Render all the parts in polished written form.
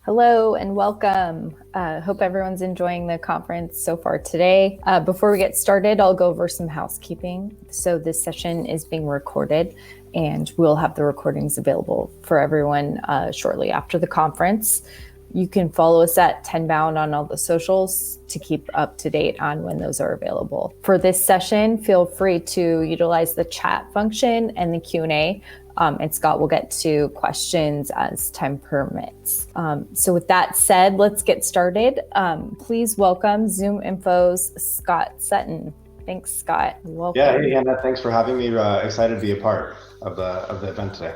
Hello and welcome. Hope everyone's enjoying the conference so far today. Before we get started, I'll go over some housekeeping. So this session is being recorded and we'll have the recordings available for everyone shortly after the conference. You can follow us at Tenbound on all the socials to keep up to date on when those are available. For this session, feel free to utilize the chat function and the Q&A. And Scott will get to questions as time permits. So with that said, let's get started. Please welcome Zoominfo's Scott Sutton. Thanks, Scott. Welcome. Yeah, hey, Hannah, thanks for having me. Excited to be a part of the event today.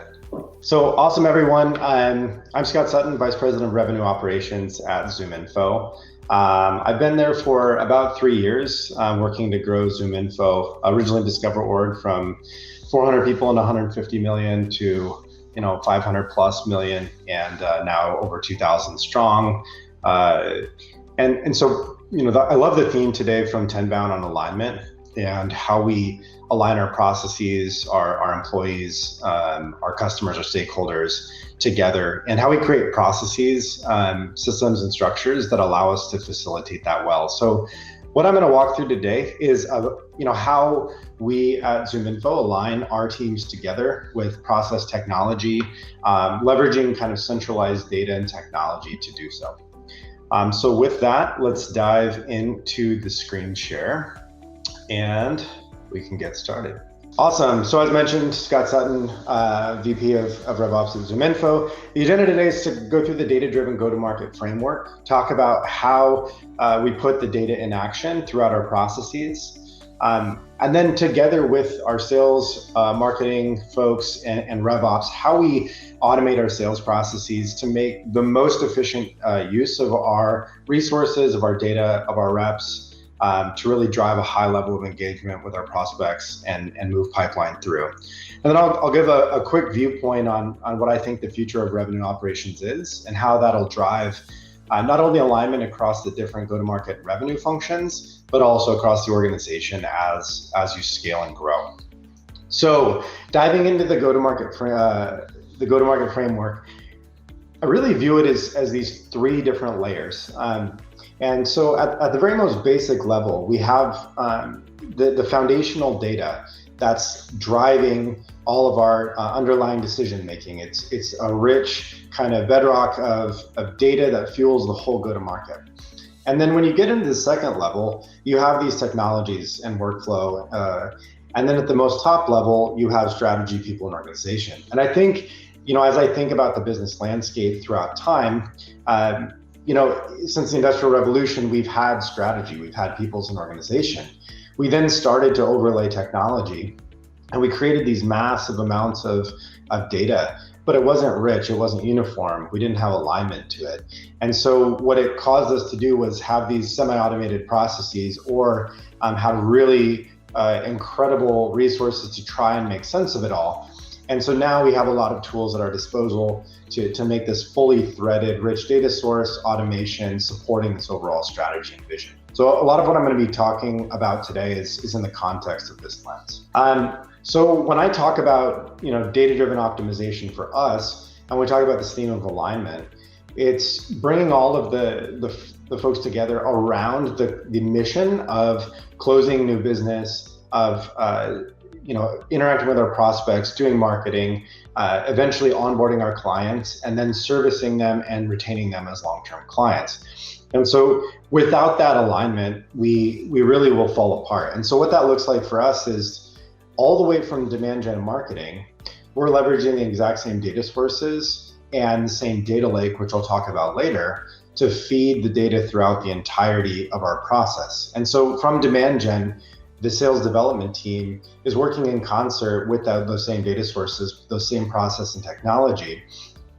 So awesome, everyone. I'm Scott Sutton, Vice President of Revenue Operations at Zoominfo. I've been there for about 3 years, working to grow Zoominfo, originally Discover.org from 400 people and 150 million to 500 plus million, and now over 2,000 strong. And so I love the theme today from Tenbound on alignment and how we align our processes, our employees, our customers, our stakeholders together, and how we create processes, systems, and structures that allow us to facilitate that well. So what I'm going to walk through today is how we at Zoominfo align our teams together with process technology, leveraging kind of centralized data and technology to do so. So with that, let's dive into the screen share and we can get started. Awesome. So as mentioned, Scott Sutton, VP of RevOps at Zoominfo. The agenda today is to go through the data-driven go-to-market framework, talk about how we put the data in action throughout our processes, and then together with our sales, marketing folks and RevOps, how we automate our sales processes to make the most efficient use of our resources, of our data, of our reps, to really drive a high level of engagement with our prospects and move pipeline through. And then I'll give a quick viewpoint on what I think the future of revenue operations is and how that'll drive not only alignment across the different go-to-market revenue functions, but also across the organization as you scale and grow. So diving into the go-to-market framework, I really view it as these 3 different layers. And so at the very most basic level, we have the foundational data that's driving all of our underlying decision making. It's a rich kind of bedrock of data that fuels the whole go-to-market. And then when you get into the second level, you have these technologies and workflow. And then at the most top level, you have strategy, people, and organization. And I think, as I think about the business landscape throughout time, since the Industrial Revolution, we've had strategy, we've had people as an organization. We then started to overlay technology, and we created these massive amounts of data, but it wasn't rich, it wasn't uniform, we didn't have alignment to it. And so what it caused us to do was have these semi-automated processes or have really incredible resources to try and make sense of it all. And so now we have a lot of tools at our disposal to make this fully threaded, rich data source, automation, supporting this overall strategy and vision. So a lot of what I'm going to be talking about today is in the context of this lens. So when I talk about data-driven optimization for us, and we talk about this theme of alignment, it's bringing all of the folks together around the mission of closing new business, of interacting with our prospects, doing marketing, eventually onboarding our clients, and then servicing them and retaining them as long-term clients. And so without that alignment, we really will fall apart. And so what that looks like for us is all the way from demand gen marketing, we're leveraging the exact same data sources and the same data lake, which I'll talk about later, to feed the data throughout the entirety of our process. And so from demand gen, the sales development team is working in concert with those same data sources, those same process and technology,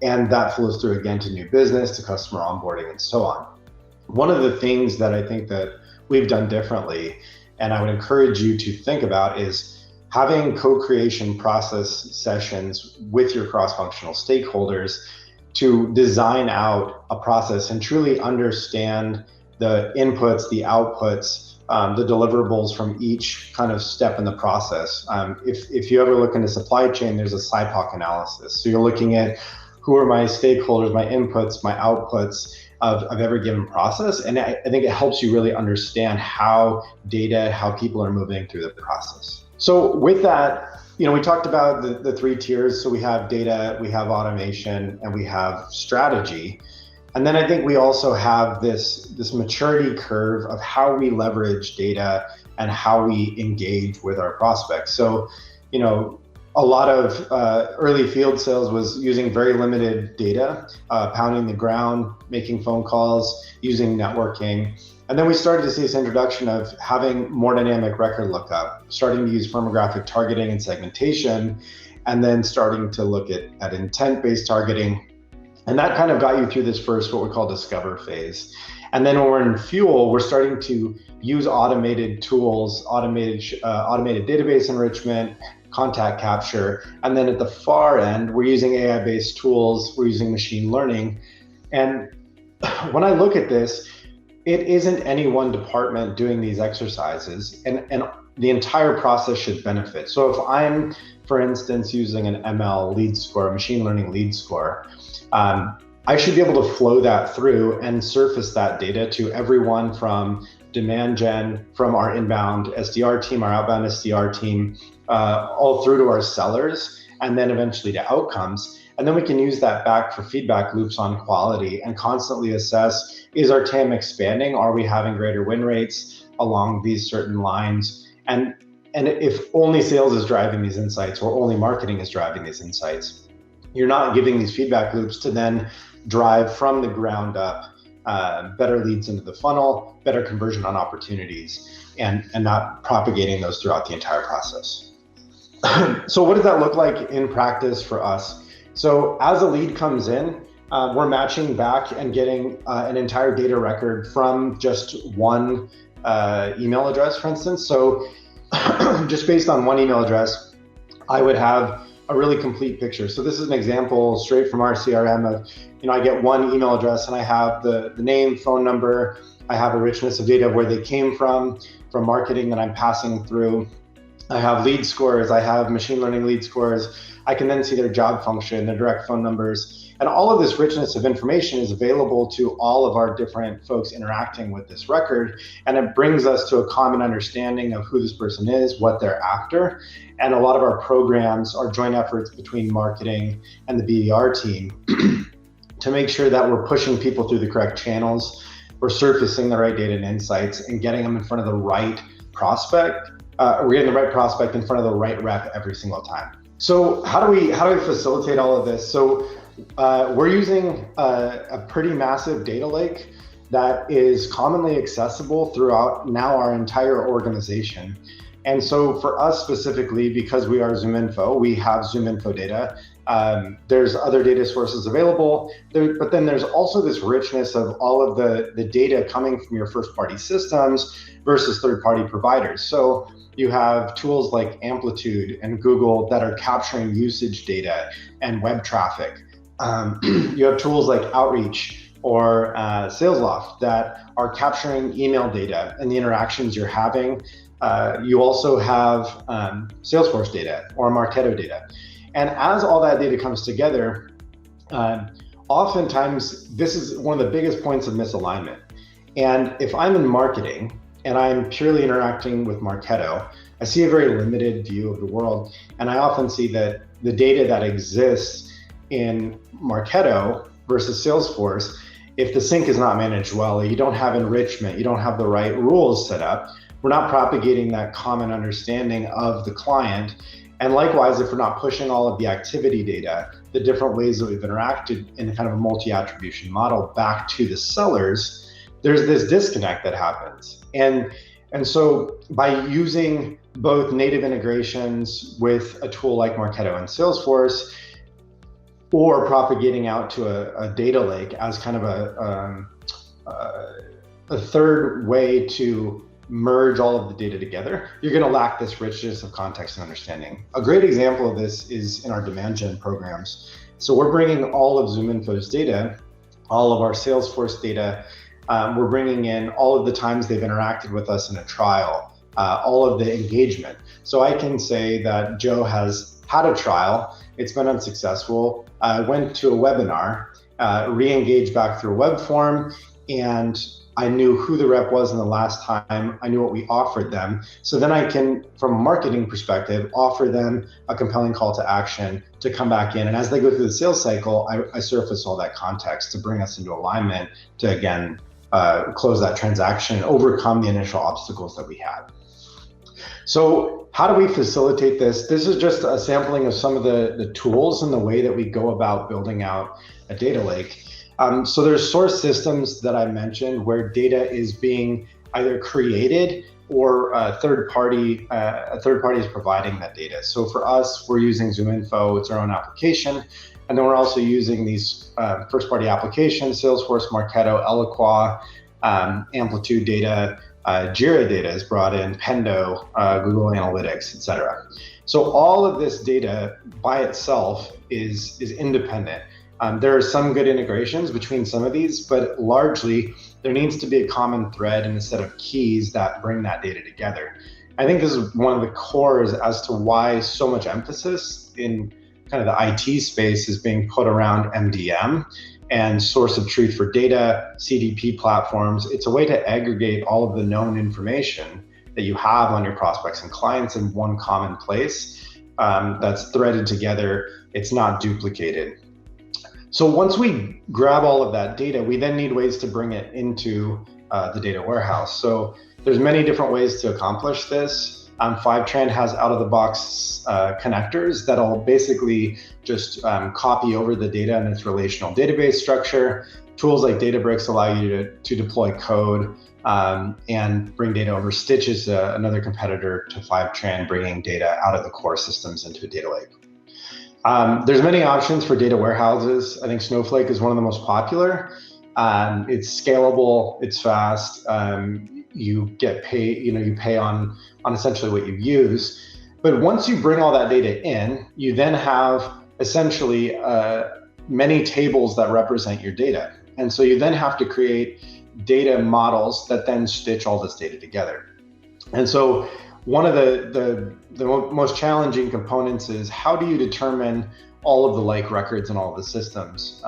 and that flows through again to new business, to customer onboarding, and so on. One of the things that I think that we've done differently, and I would encourage you to think about, is having co-creation process sessions with your cross-functional stakeholders to design out a process and truly understand the inputs, the outputs, the deliverables from each kind of step in the process. If you ever look into supply chain, there's a SIPOC analysis. So you're looking at who are my stakeholders, my inputs, my outputs of every given process. And I think it helps you really understand how people are moving through the process. So with that, we talked about the three tiers. So we have data, we have automation, and we have strategy. And then I think we also have this maturity curve of how we leverage data and how we engage with our prospects. So, a lot of early field sales was using very limited data, pounding the ground, making phone calls, using networking. And then we started to see this introduction of having more dynamic record lookup, starting to use firmographic targeting and segmentation, and then starting to look at intent-based targeting. And that kind of got you through this first, what we call discover phase. And then when we're in fuel, we're starting to use automated tools, automated database enrichment, contact capture. And then at the far end, we're using AI-based tools, we're using machine learning. And when I look at this, it isn't any one department doing these exercises, and the entire process should benefit. So if I'm, for instance, using an ML lead score, machine learning lead score, I should be able to flow that through and surface that data to everyone from demand gen, from our inbound SDR team, our outbound SDR team, all through to our sellers, and then eventually to outcomes. And then we can use that back for feedback loops on quality and constantly assess, is our TAM expanding? Are we having greater win rates along these certain lines? And if only sales is driving these insights or only marketing is driving these insights, you're not giving these feedback loops to then drive from the ground up better leads into the funnel, better conversion on opportunities, and not propagating those throughout the entire process. So what does that look like in practice for us? So as a lead comes in, we're matching back and getting an entire data record from just one email address, for instance. So just based on one email address, I would have a really complete picture. So this is an example straight from our CRM of, I get one email address and I have the name, phone number, I have a richness of data of where they came from marketing that I'm passing through. I have lead scores, I have machine learning lead scores. I can then see their job function, their direct phone numbers, and all of this richness of information is available to all of our different folks interacting with this record, and it brings us to a common understanding of who this person is, what they're after, and a lot of our programs are joint efforts between marketing and the BDR team to make sure that we're pushing people through the correct channels, we're surfacing the right data and insights, and getting them in front of the right prospect. We're getting the right prospect in front of the right rep every single time. So how do we facilitate all of this? So we're using a pretty massive data lake that is commonly accessible throughout now our entire organization. And so for us specifically, because we are Zoominfo, we have Zoominfo data. There's other data sources available, but then there's also this richness of all of the data coming from your first party systems versus third party providers. So you have tools like Amplitude and Google that are capturing usage data and web traffic. You have tools like Outreach or SalesLoft that are capturing email data and the interactions you're having. You also have Salesforce data or Marketo data. And as all that data comes together, oftentimes this is one of the biggest points of misalignment. And if I'm in marketing and I'm purely interacting with Marketo, I see a very limited view of the world. And I often see that the data that exists in Marketo versus Salesforce, if the sync is not managed well, you don't have enrichment, you don't have the right rules set up, we're not propagating that common understanding of the client. And likewise, if we're not pushing all of the activity data, the different ways that we've interacted in kind of a multi-attribution model back to the sellers, there's this disconnect that happens. And so by using both native integrations with a tool like Marketo and Salesforce, or propagating out to a data lake as kind of a third way to merge all of the data together, you're going to lack this richness of context and understanding. A great example of this is in our demand gen programs. So we're bringing all of Zoominfo's data, all of our Salesforce data, we're bringing in all of the times they've interacted with us in a trial, all of the engagement. So I can say that Joe has had a trial, it's been unsuccessful. I went to a webinar, re-engaged back through a web form, and I knew who the rep was in the last time. I knew what we offered them. So then I can, from a marketing perspective, offer them a compelling call to action to come back in. And as they go through the sales cycle, I surface all that context to bring us into alignment to, again, close that transaction and overcome the initial obstacles that we had. So how do we facilitate this? This is just a sampling of some of the tools and the way that we go about building out a data lake. So there's source systems that I mentioned where data is being either created or a third party is providing that data. So for us, we're using Zoominfo, it's our own application. And then we're also using these first party applications, Salesforce, Marketo, Eloqua, Amplitude data, Jira data is brought in, Pendo, Google Analytics, etc. So all of this data by itself is independent. There are some good integrations between some of these, but largely there needs to be a common thread and a set of keys that bring that data together. I think this is one of the cores as to why so much emphasis in kind of the IT space is being put around MDM and source of truth for data, CDP platforms. It's a way to aggregate all of the known information that you have on your prospects and clients in one common place that's threaded together. It's not duplicated. So once we grab all of that data, we then need ways to bring it into the data warehouse. So there's many different ways to accomplish this. Fivetran has out-of-the-box connectors that'll basically just copy over the data in its relational database structure. Tools like Databricks allow you to deploy code and bring data over. Stitch is another competitor to Fivetran, bringing data out of the core systems into a data lake. There's many options for data warehouses. I think Snowflake is one of the most popular. It's scalable, it's fast. You get paid, you pay on essentially what you use. But once you bring all that data in, you then have essentially many tables that represent your data. And so you then have to create data models that then stitch all this data together. And so one of the most challenging components is how do you determine all of the like records in all of the systems?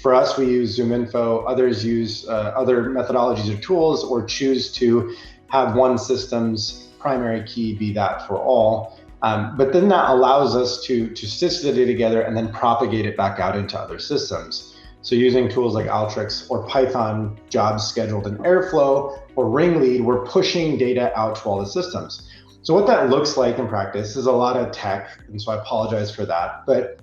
For us, we use Zoominfo. Others use other methodologies or tools, or choose to have one system's primary key be that for all. But then that allows us to stitch the data together and then propagate it back out into other systems. So using tools like Alteryx or Python jobs scheduled in Airflow or Ringlead, we're pushing data out to all the systems. So what that looks like in practice is a lot of tech, and so I apologize for that. But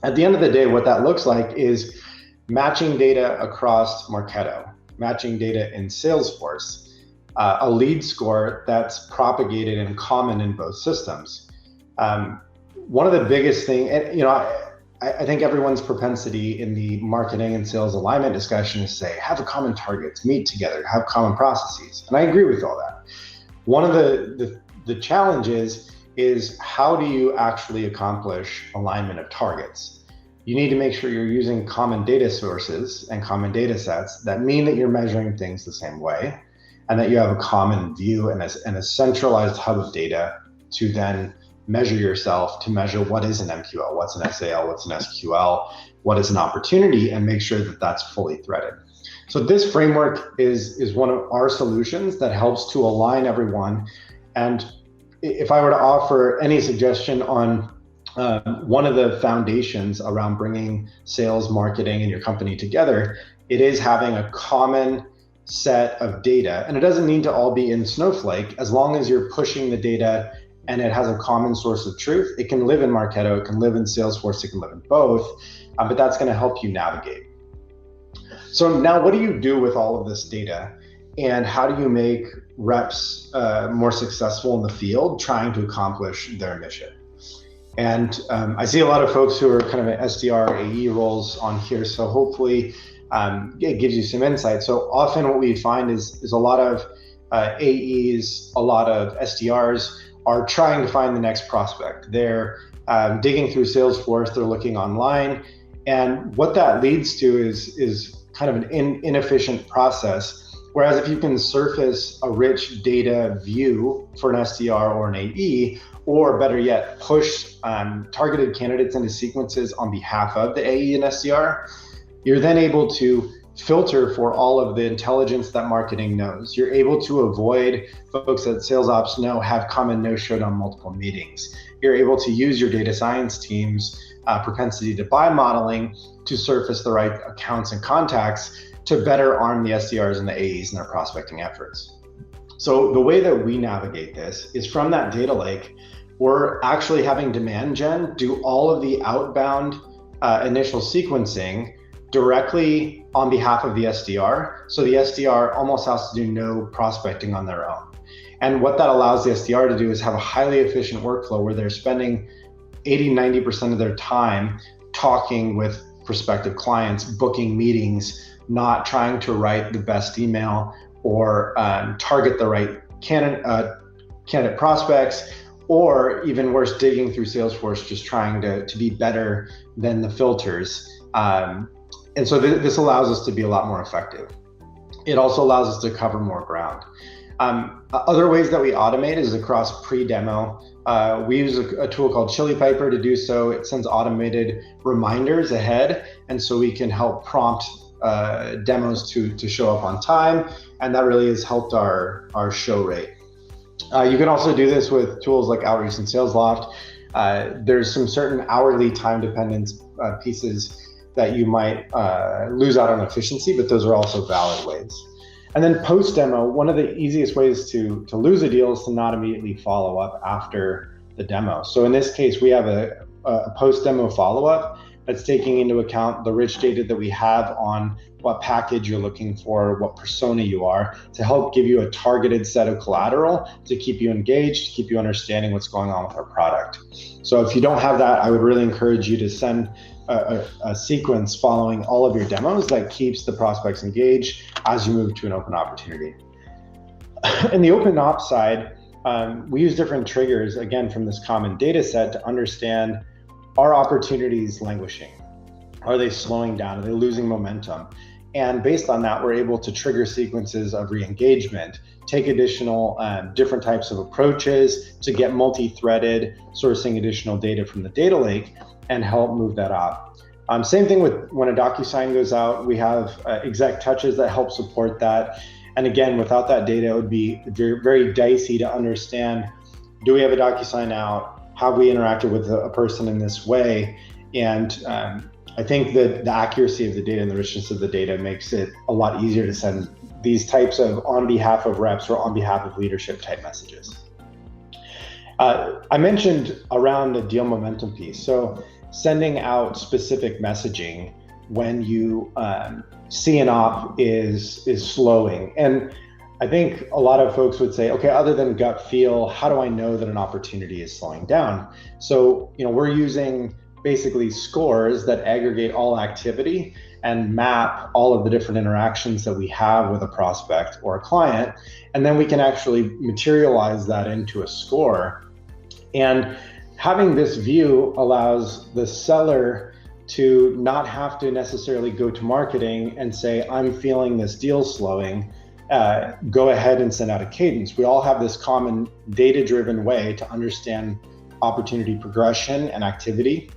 at the end of the day, what that looks like is matching data across Marketo, matching data in Salesforce, a lead score that's propagated and common in both systems. One of the biggest things, and I think everyone's propensity in the marketing and sales alignment discussion is say, have a common targets, meet together, have common processes. And I agree with all that. One of the challenges is how do you actually accomplish alignment of targets? You need to make sure you're using common data sources and common data sets that mean that you're measuring things the same way and that you have a common view and a centralized hub of data to then measure yourself, to measure what is an MQL, what's an SAL, what's an SQL, what is an opportunity, and make sure that that's fully threaded. So this framework is one of our solutions that helps to align everyone. And if I were to offer any suggestion on one of the foundations around bringing sales, marketing, and your company together, it is having a common set of data. And it doesn't need to all be in Snowflake, as long as you're pushing the data and it has a common source of truth. It can live in Marketo, it can live in Salesforce, it can live in both, but that's gonna help you navigate. So now what do you do with all of this data? And how do you make reps more successful in the field trying to accomplish their mission? And I see a lot of folks who are kind of SDR, AE roles on here, so hopefully it gives you some insight. So often what we find is a lot of AEs, a lot of SDRs are trying to find the next prospect. They're digging through Salesforce, they're looking online, and what that leads to is kind of an inefficient process Whereas if you can surface a rich data view for an SDR or an AE, or better yet, push targeted candidates into sequences on behalf of the AE and SDR, you're then able to filter for all of the intelligence that marketing knows. You're able to avoid folks that sales ops know have come and no-showed on multiple meetings. You're able to use your data science team's propensity to buy modeling to surface the right accounts and contacts to better arm the SDRs and the AEs in their prospecting efforts. So the way that we navigate this is from that data lake, we're actually having demand gen do all of the outbound initial sequencing directly on behalf of the SDR. So the SDR almost has to do no prospecting on their own. And what that allows the SDR to do is have a highly efficient workflow where they're spending 80-90% of their time talking with prospective clients, booking meetings, not trying to write the best email or target the right candidate prospects, or even worse, digging through Salesforce, just trying to be better than the filters. And so this allows us to be a lot more effective. It also allows us to cover more ground. Other ways that we automate is across pre-demo. We use a tool called Chili Piper to do so. It sends automated reminders ahead, and so we can help prompt demos to show up on time, and that really has helped our show rate. You can also do this with tools like Outreach and SalesLoft. There's some certain hourly time dependence pieces that you might lose out on efficiency, but those are also valid ways. And then post-demo, one of the easiest ways to lose a deal is to not immediately follow up after the demo. So in this case, we have a post-demo follow-up that's taking into account the rich data that we have on what package you're looking for, what persona you are, to help give you a targeted set of collateral to keep you engaged, to keep you understanding what's going on with our product. So if you don't have that, I would really encourage you to send a sequence following all of your demos that keeps the prospects engaged as you move to an open opportunity. In the open ops side, we use different triggers, again, from this common data set to understand, are opportunities languishing? Are they slowing down? Are they losing momentum? And based on that, we're able to trigger sequences of re-engagement, take additional different types of approaches to get multi-threaded, sourcing additional data from the data lake and help move that up. Same thing with when a DocuSign goes out, we have exec touches that help support that. And again, without that data, it would be very, very dicey to understand, do we have a DocuSign out? Have we interacted with a person in this way? And I think that the accuracy of the data and the richness of the data makes it a lot easier to send these types of on behalf of reps or on behalf of leadership type messages. I mentioned around the deal momentum piece. So sending out specific messaging when you see an op is slowing. And I think a lot of folks would say, okay, other than gut feel, how do I know that an opportunity is slowing down? So, we're using basically scores that aggregate all activity and map all of the different interactions that we have with a prospect or a client. And then we can actually materialize that into a score. And having this view allows the seller to not have to necessarily go to marketing and say, I'm feeling this deal slowing. Go ahead and send out a cadence. We all have this common data-driven way to understand opportunity progression and activity.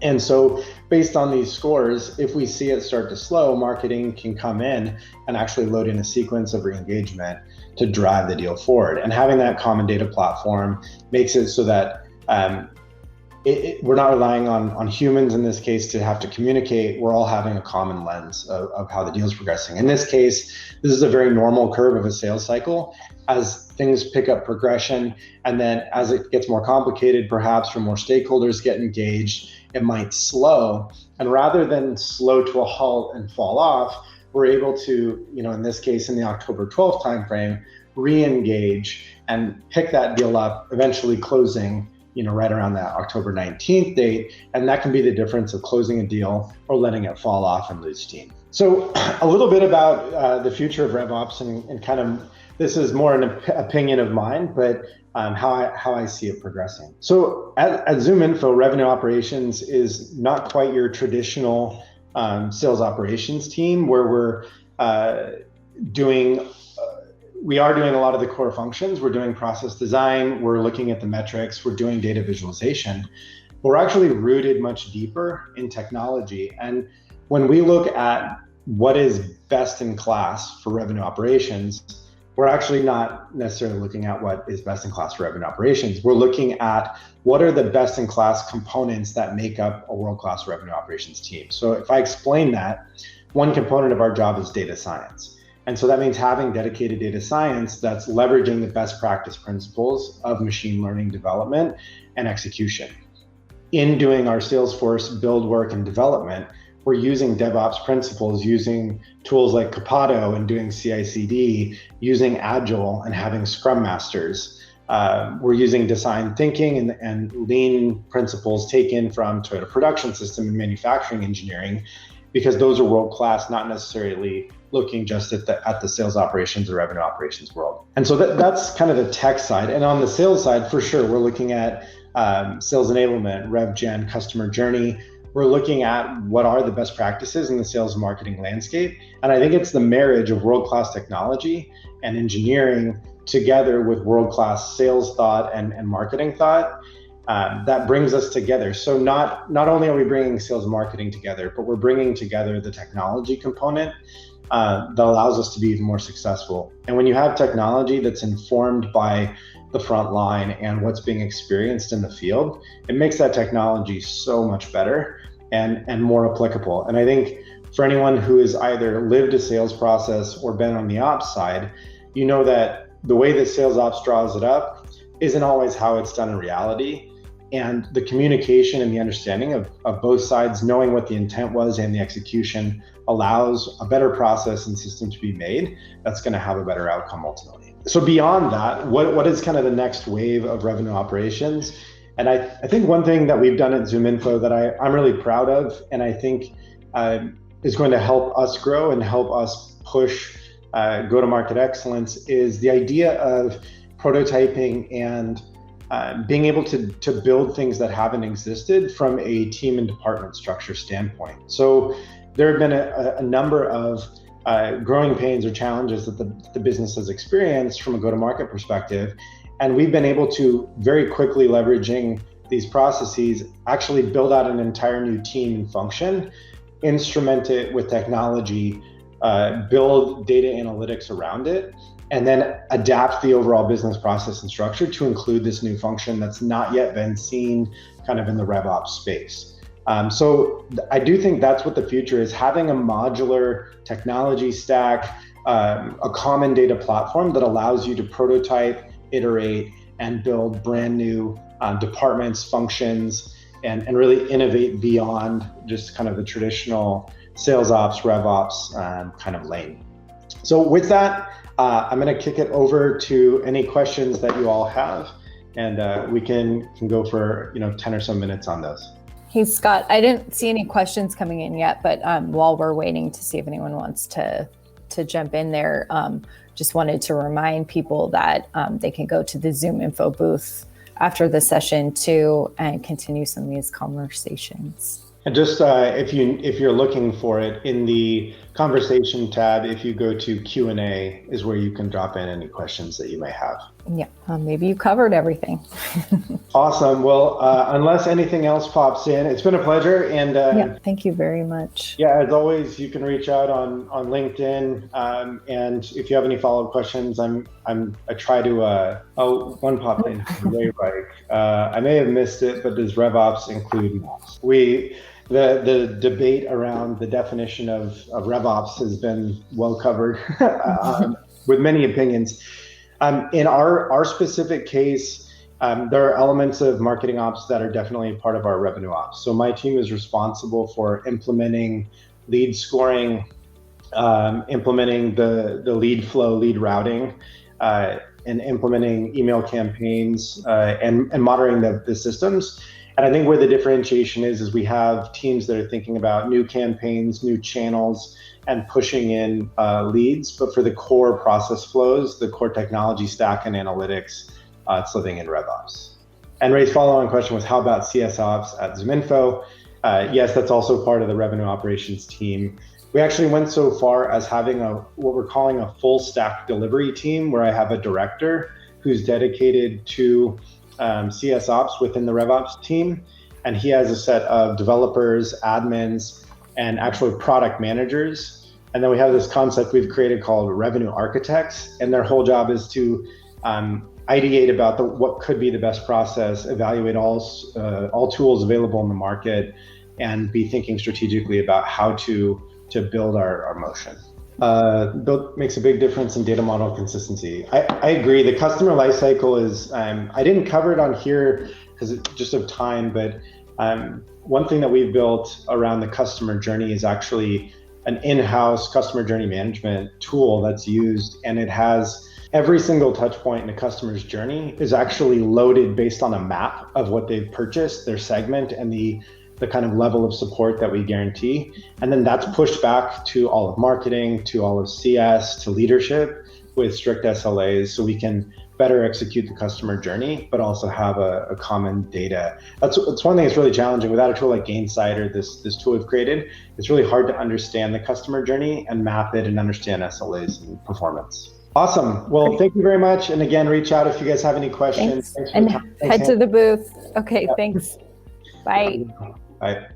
And so based on these scores, if we see it start to slow, marketing can come in and actually load in a sequence of re-engagement to drive the deal forward. And having that common data platform makes it so that we're not relying on humans in this case to have to communicate. We're all having a common lens of how the deal is progressing. In this case, this is a very normal curve of a sales cycle. As things pick up progression, and then as it gets more complicated, perhaps for more stakeholders get engaged, it might slow. And rather than slow to a halt and fall off, we're able to, in this case, in the October 12th timeframe, re-engage and pick that deal up, eventually closing right around that October 19th date. And that can be the difference of closing a deal or letting it fall off and lose steam. So a little bit about the future of RevOps and kind of, this is more an opinion of mine, but how I see it progressing. So at Zoominfo, revenue operations is not quite your traditional sales operations team where we're we are doing a lot of the core functions. We're doing process design. We're looking at the metrics. We're doing data visualization. We're actually rooted much deeper in technology. And when we look at what is best in class for revenue operations, we're actually not necessarily looking at what is best in class for revenue operations. We're looking at what are the best in class components that make up a world-class revenue operations team. So if I explain that, one component of our job is data science. And so that means having dedicated data science that's leveraging the best practice principles of machine learning development and execution. In doing our Salesforce build work and development, we're using DevOps principles, using tools like Capado and doing CI/CD, using Agile and having Scrum Masters. We're using design thinking and lean principles taken from Toyota Production System and manufacturing engineering, because those are world-class, not necessarily looking just at the sales operations or revenue operations world. And so that's kind of the tech side. And on the sales side, for sure, we're looking at sales enablement, rev gen, customer journey. We're looking at what are the best practices in the sales marketing landscape. And I think it's the marriage of world-class technology and engineering together with world-class sales thought and marketing thought that brings us together. So not only are we bringing sales marketing together, but we're bringing together the technology component that allows us to be even more successful. And when you have technology that's informed by the front line and what's being experienced in the field, it makes that technology so much better and more applicable. And I think for anyone who has either lived a sales process or been on the ops side, you know that the way that sales ops draws it up isn't always how it's done in reality. And the communication and the understanding of both sides, knowing what the intent was and the execution, allows a better process and system to be made that's going to have a better outcome ultimately. So beyond that, what is kind of the next wave of revenue operations? And I think one thing that we've done at Zoominfo that I'm really proud of, and I think is going to help us grow and help us push go-to-market excellence, is the idea of prototyping and being able to build things that haven't existed from a team and department structure standpoint. So there have been a number of growing pains or challenges that the business has experienced from a go-to-market perspective. And we've been able to very quickly, leveraging these processes, actually build out an entire new team and function, instrument it with technology, build data analytics around it, and then adapt the overall business process and structure to include this new function that's not yet been seen kind of in the RevOps space. So I do think that's what the future is, having a modular technology stack, a common data platform that allows you to prototype, iterate, and build brand new departments, functions, and really innovate beyond just kind of the traditional sales ops, RevOps kind of lane. So with that, I'm going to kick it over to any questions that you all have, and we can go for 10 or so minutes on those. Hey, Scott, I didn't see any questions coming in yet, but while we're waiting to see if anyone wants to jump in there, just wanted to remind people that they can go to the Zoominfo booth after the session too and continue some of these conversations. And just if you're looking for it in the conversation tab, if you go to Q&A is where you can drop in any questions that you may have. Yeah, maybe you covered everything. Awesome. Well, unless anything else pops in, it's been a pleasure. And yeah, thank you very much. Yeah, as always, you can reach out on LinkedIn. And if you have any follow-up questions, I try to. One popped in. Way right. I may have missed it, but does RevOps include ops? The debate around the definition of RevOps has been well covered with many opinions. In our specific case, there are elements of marketing ops that are definitely part of our revenue ops. So my team is responsible for implementing lead scoring, implementing the lead flow, lead routing, and implementing email campaigns and monitoring the systems. And I think where the differentiation is we have teams that are thinking about new campaigns, new channels, and pushing in leads. But for the core process flows, the core technology stack and analytics, it's living in RevOps. And Ray's follow-on question was, how about CS Ops at Zoominfo? Yes, that's also part of the revenue operations team. We actually went so far as having what we're calling a full stack delivery team, where I have a director who's dedicated to CS ops within the RevOps team. And he has a set of developers, admins, and actually product managers. And then we have this concept we've created called revenue architects. And their whole job is to ideate about what could be the best process, evaluate all tools available in the market, and be thinking strategically about how to build our motion. Build makes a big difference in data model consistency. I agree. The customer lifecycle is, I didn't cover it on here because just of time, but one thing that we've built around the customer journey is actually an in-house customer journey management tool that's used, and it has every single touch point in a customer's journey is actually loaded based on a map of what they've purchased, their segment, and the kind of level of support that we guarantee. And then that's pushed back to all of marketing, to all of CS, to leadership with strict SLAs, so we can better execute the customer journey, but also have a common data. That's one thing that's really challenging. Without a tool like Gainsight or this tool we've created, it's really hard to understand the customer journey and map it and understand SLAs and performance. Awesome. Well, thank you very much. And again, reach out if you guys have any questions. Thanks and head to the booth. Okay, thanks. Bye. Bye.